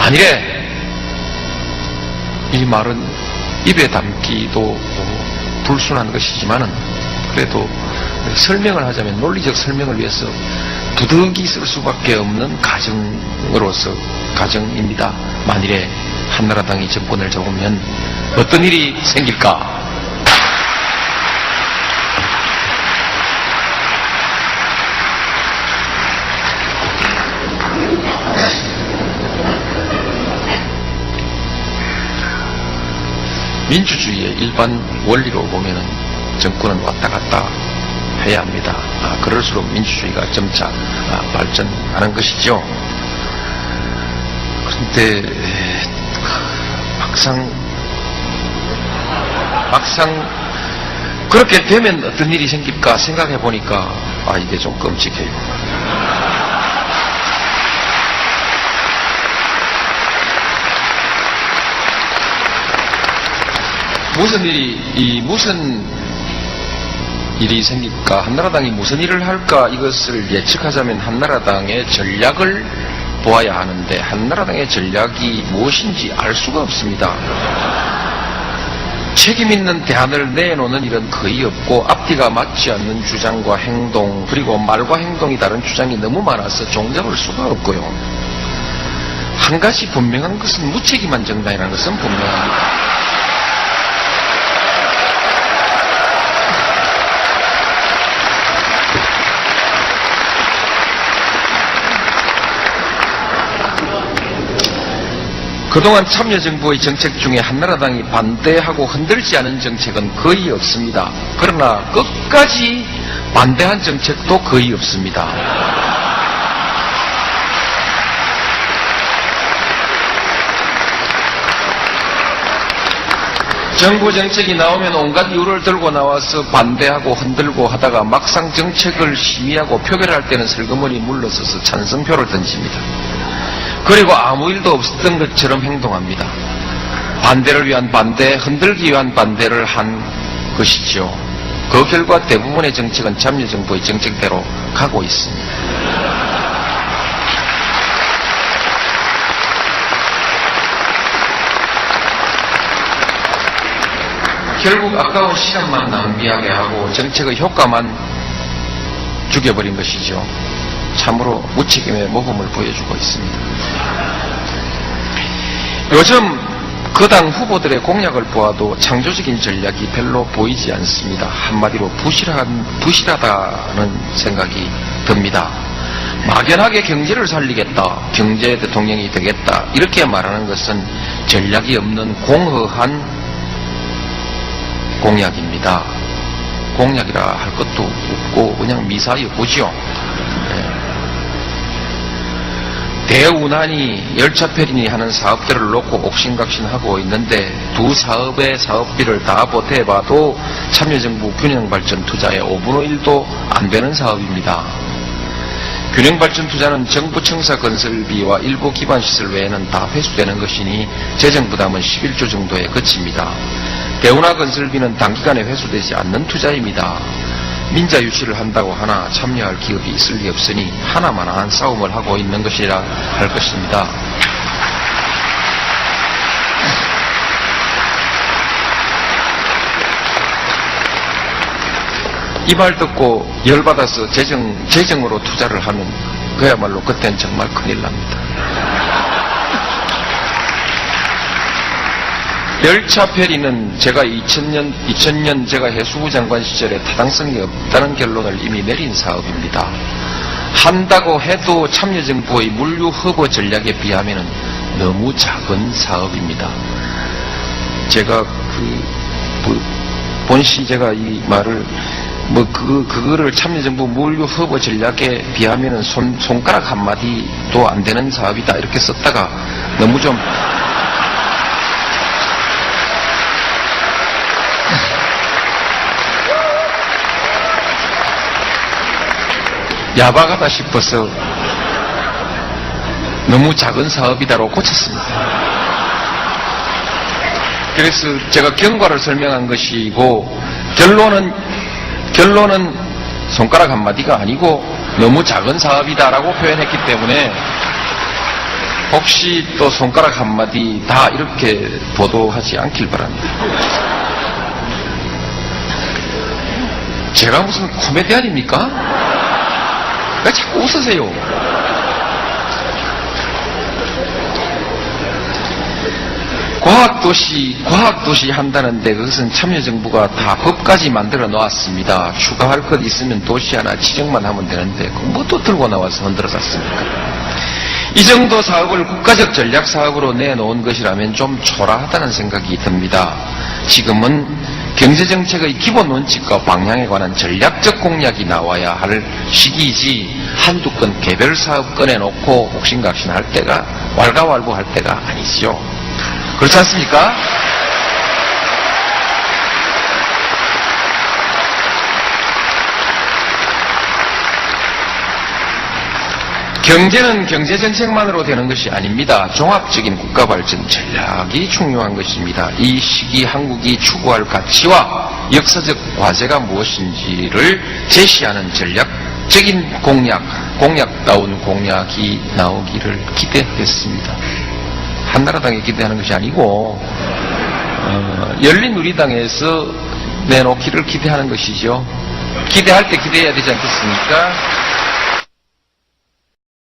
만일에 이 말은 입에 담기도 불순한 것이지만은 그래도 설명을 하자면 논리적 설명을 위해서 부득이 쓸 수밖에 없는 가정입니다. 만일에 한나라당이 정권을 잡으면 어떤 일이 생길까? 민주주의의 일반 원리로 보면은 정권은 왔다 갔다 해야 합니다. 그럴수록 민주주의가 점차 발전하는 것이죠. 그런데 막상 그렇게 되면 어떤 일이 생길까 생각해 보니까 이게 좀 끔찍해요. 무슨 일이 생길까? 한나라당이 무슨 일을 할까? 이것을 예측하자면 한나라당의 전략을 보아야 하는데 한나라당의 전략이 무엇인지 알 수가 없습니다. 책임 있는 대안을 내놓는 일은 거의 없고 앞뒤가 맞지 않는 주장과 행동 그리고 말과 행동이 다른 주장이 너무 많아서 종잡을 수가 없고요. 한 가지 분명한 것은 무책임한 정당이라는 것은 분명합니다. 그동안 참여정부의 정책 중에 한나라당이 반대하고 흔들지 않은 정책은 거의 없습니다. 그러나 끝까지 반대한 정책도 거의 없습니다. 정부 정책이 나오면 온갖 이유를 들고 나와서 반대하고 흔들고 하다가 막상 정책을 심의하고 표결할 때는 슬그머니 물러서서 찬성표를 던집니다. 그리고 아무 일도 없었던 것처럼 행동합니다. 반대를 위한 반대, 흔들기 위한 반대를 한 것이죠. 그 결과 대부분의 정책은 참여정부의 정책대로 가고 있습니다. 결국 아까운 시간만 낭비하게 하고 정책의 효과만 죽여버린 것이죠. 참으로 무책임의 모범을 보여주고 있습니다. 요즘 그 당 후보들의 공약을 보아도 창조적인 전략이 별로 보이지 않습니다. 한마디로 부실하다는 생각이 듭니다. 막연하게 경제를 살리겠다, 경제 대통령이 되겠다 이렇게 말하는 것은 전략이 없는 공허한 공약입니다. 공약이라 할 것도 없고 그냥 미사여구죠. 대운하니 열차편이니 하는 사업들을 놓고 옥신각신하고 있는데 두 사업의 사업비를 다 보태봐도 참여정부 균형발전투자의 5분의 1도 안 되는 사업입니다. 균형발전투자는 정부 청사 건설비와 일부 기반시설 외에는 다 회수되는 것이니 재정부담은 11조 정도에 그칩니다. 대운하 건설비는 단기간에 회수되지 않는 투자입니다. 민자 유치를 한다고 하나 참여할 기업이 있을 리 없으니 하나만한 싸움을 하고 있는 것이라 할 것입니다. 이 말 듣고 열받아서 재정으로 투자를 하면 그야말로 그땐 정말 큰일 납니다. 열차 페리는 제가 2000년 제가 해수부 장관 시절에 타당성이 없다는 결론을 이미 내린 사업입니다. 한다고 해도 참여정부의 물류 허브 전략에 비하면 너무 작은 사업입니다. 제가 본시 제가 이 말을 그거를 참여정부 물류 허브 전략에 비하면 손가락 한마디도 안 되는 사업이다 이렇게 썼다가 너무 좀 야박하다 싶어서 너무 작은 사업이다로 고쳤습니다. 그래서 제가 경과를 설명한 것이고 결론은 손가락 한마디가 아니고 너무 작은 사업이다라고 표현했기 때문에 혹시 또 손가락 한마디 다 이렇게 보도하지 않길 바랍니다. 제가 무슨 코미디언입니까? 왜 자꾸 웃으세요? 과학도시 한다는데 그것은 참여정부가 다 법까지 만들어 놓았습니다. 추가할 것 있으면 도시 하나 지정만 하면 되는데 뭐 또 들고 나와서 흔들어 놨습니까? 이 정도 사업을 국가적 전략 사업으로 내놓은 것이라면 좀 초라하다는 생각이 듭니다. 지금은 경제정책의 기본 원칙과 방향에 관한 전략적 공약이 나와야 할 시기이지 한두 건 개별 사업 꺼내놓고 옥신각신할 때가 왈가왈부할 때가 아니죠. 그렇지 않습니까? 경제는 경제정책만으로 되는 것이 아닙니다. 종합적인 국가발전 전략이 중요한 것입니다. 이 시기 한국이 추구할 가치와 역사적 과제가 무엇인지를 제시하는 전략적인 공약다운 공약이 나오기를 기대하겠습니다. 한나라당에 기대하는 것이 아니고 열린우리당에서 내놓기를 기대하는 것이죠. 기대할 때 기대해야 되지 않겠습니까?